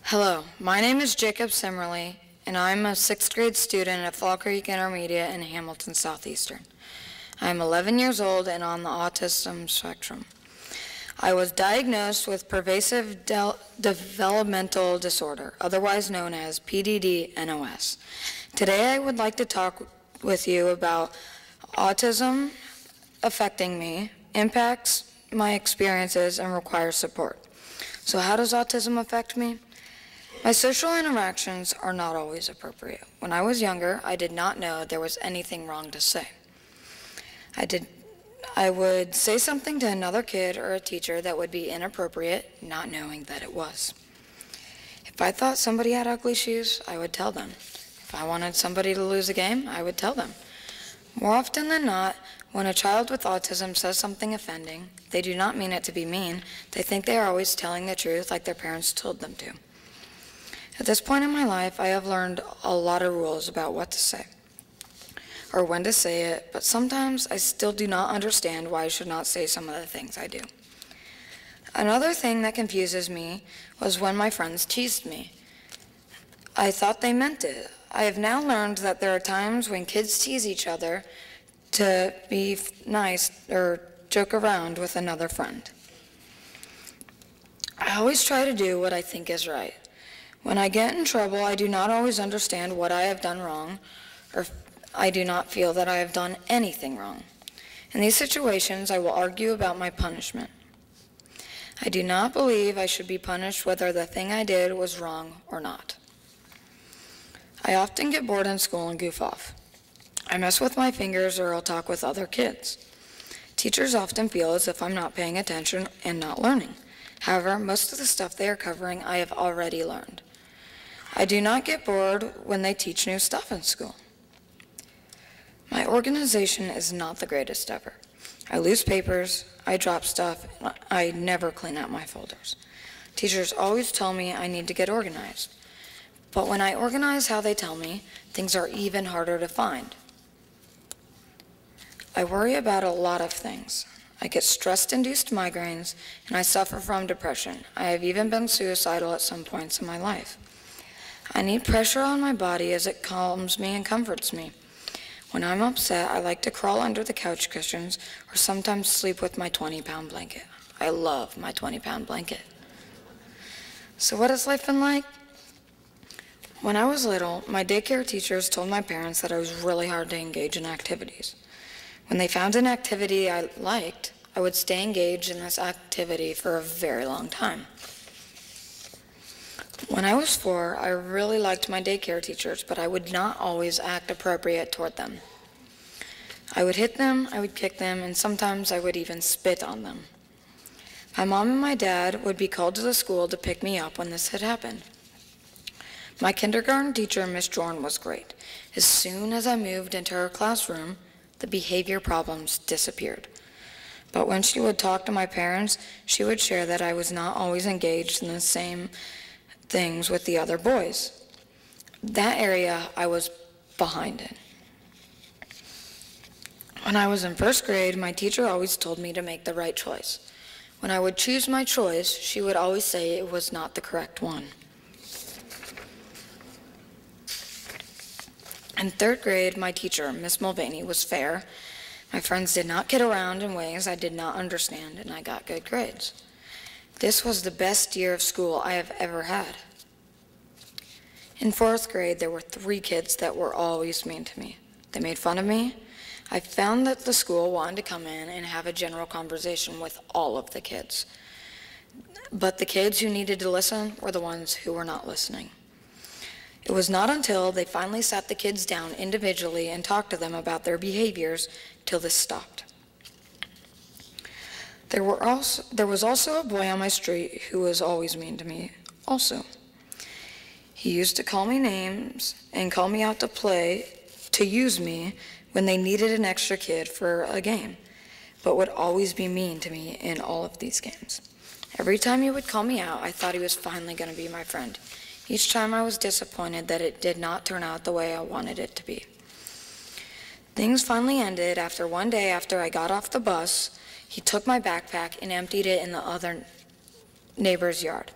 Hello, my name is Jacob Simmerly, and I'm a 6th grade student at Fall Creek Intermediate in Hamilton Southeastern. I am 11 years old and on the Autism Spectrum. I was diagnosed with pervasive developmental disorder, otherwise known as PDD-NOS. Today I would like to talk with you about autism affecting me, impacts my experiences, and requires support. So how does autism affect me? My social interactions are not always appropriate. When I was younger, I did not know there was anything wrong to say. I would say something to another kid or a teacher that would be inappropriate, not knowing that it was. If I thought somebody had ugly shoes, I would tell them. If I wanted somebody to lose a game, I would tell them. More often than not, when a child with autism says something offending, they do not mean it to be mean. They think they are always telling the truth like their parents told them to. At this point in my life, I have learned a lot of rules about what to say or when to say it, but sometimes I still do not understand why I should not say some of the things I do. Another thing that confuses me was when my friends teased me. I thought they meant it. I have now learned that there are times when kids tease each other to be nice or joke around with another friend. I always try to do what I think is right. When I get in trouble, I do not always understand what I have done wrong, or I do not feel that I have done anything wrong. In these situations, I will argue about my punishment. I do not believe I should be punished whether the thing I did was wrong or not. I often get bored in school and goof off. I mess with my fingers or I'll talk with other kids. Teachers often feel as if I'm not paying attention and not learning. However, most of the stuff they are covering I have already learned. I do not get bored when they teach new stuff in school. My organization is not the greatest ever. I lose papers, I drop stuff, and I never clean out my folders. Teachers always tell me I need to get organized. But when I organize how they tell me, things are even harder to find. I worry about a lot of things. I get stress-induced migraines, and I suffer from depression. I have even been suicidal at some points in my life. I need pressure on my body as it calms me and comforts me. When I'm upset, I like to crawl under the couch cushions or sometimes sleep with my 20-pound blanket. I love my 20-pound blanket. So what has life been like? When I was little, my daycare teachers told my parents that I was really hard to engage in activities. When they found an activity I liked, I would stay engaged in this activity for a very long time. When I was 4, I really liked my daycare teachers, but I would not always act appropriate toward them. I would hit them, I would kick them, and sometimes I would even spit on them. My mom and my dad would be called to the school to pick me up when this had happened. My kindergarten teacher, Miss Jordan, was great. As soon as I moved into her classroom, the behavior problems disappeared. But when she would talk to my parents, she would share that I was not always engaged in the same things with the other boys. That area I was behind in. When I was in 1st grade, my teacher always told me to make the right choice. When I would choose my choice, she would always say it was not the correct one. In 3rd grade, my teacher, Miss Mulvaney, was fair. My friends did not kid around in ways I did not understand, and I got good grades. This was the best year of school I have ever had. In 4th grade, there were 3 kids that were always mean to me. They made fun of me. I found that the school wanted to come in and have a general conversation with all of the kids. But the kids who needed to listen were the ones who were not listening. It was not until they finally sat the kids down individually and talked to them about their behaviors till this stopped. There was also a boy on my street who was always mean to me also. He used to call me names and call me out to play, to use me when they needed an extra kid for a game, but would always be mean to me in all of these games. Every time he would call me out, I thought he was finally going to be my friend. Each time I was disappointed that it did not turn out the way I wanted it to be. Things finally ended after one day after I got off the bus, he took my backpack and emptied it in the other neighbor's yard.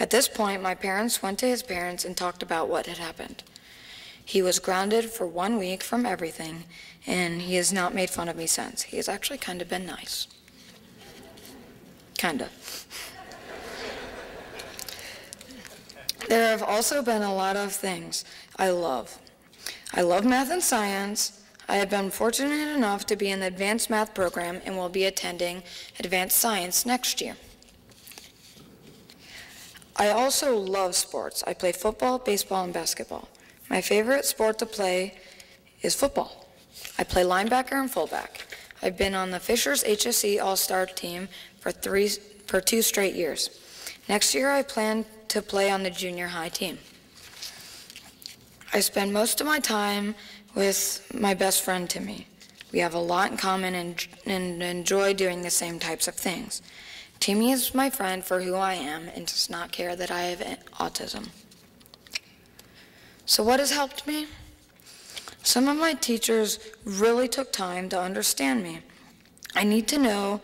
At this point, my parents went to his parents and talked about what had happened. He was grounded for 1 week from everything, and he has not made fun of me since. He has actually kind of been nice. Kind of. There have also been a lot of things I love. I love math and science. I have been fortunate enough to be in the advanced math program and will be attending advanced science next year. I also love sports. I play football, baseball, and basketball. My favorite sport to play is football. I play linebacker and fullback. I've been on the Fishers HSE All-Star team for 2 straight years. Next year, I plan to play on the junior high team. I spend most of my time with my best friend, Timmy. We have a lot in common and enjoy doing the same types of things. Timmy is my friend for who I am and does not care that I have autism. So what has helped me? Some of my teachers really took time to understand me. I need to know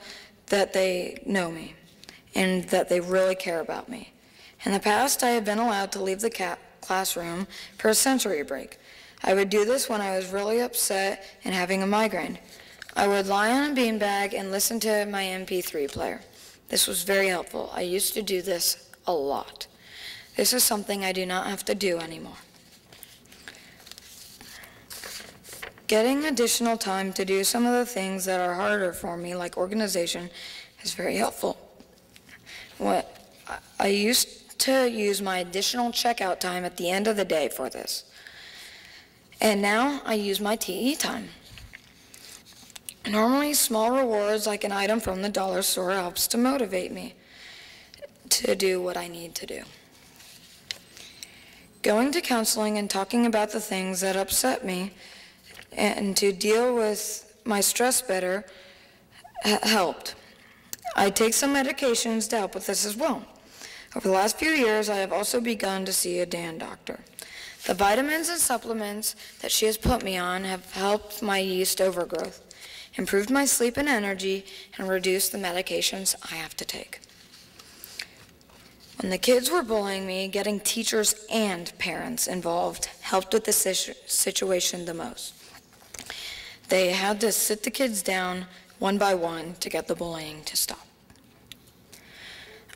that they know me and that they really care about me. In the past, I have been allowed to leave the classroom for a sensory break. I would do this when I was really upset and having a migraine. I would lie on a beanbag and listen to my MP3 player. This was very helpful. I used to do this a lot. This is something I do not have to do anymore. Getting additional time to do some of the things that are harder for me, like organization, is very helpful. I used to use my additional checkout time at the end of the day for this. And now I use my TE time. Normally, small rewards like an item from the dollar store helps to motivate me to do what I need to do. Going to counseling and talking about the things that upset me and to deal with my stress better helped. I take some medications to help with this as well. Over the last few years, I have also begun to see a DAN doctor. The vitamins and supplements that she has put me on have helped my yeast overgrowth, improved my sleep and energy, and reduced the medications I have to take. When the kids were bullying me, getting teachers and parents involved helped with the situation the most. They had to sit the kids down one by one to get the bullying to stop.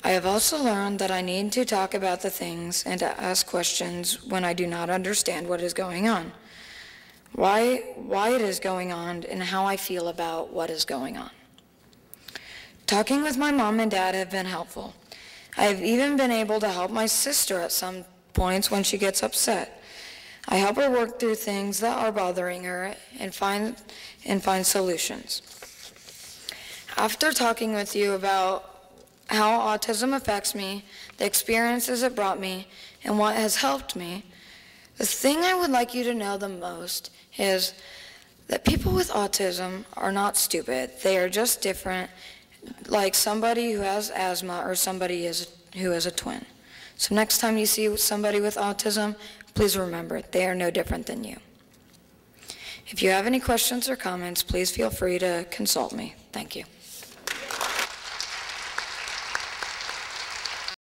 I have also learned that I need to talk about the things and to ask questions when I do not understand what is going on, why it is going on, and how I feel about what is going on. Talking with my mom and dad have been helpful. I have even been able to help my sister at some points when she gets upset. I help her work through things that are bothering her and find solutions. After talking with you about how autism affects me, the experiences it brought me, and what has helped me, the thing I would like you to know the most is that people with autism are not stupid. They are just different, like somebody who has asthma or somebody who is a twin. So next time you see somebody with autism, please remember, they are no different than you. If you have any questions or comments, please feel free to consult me. Thank you.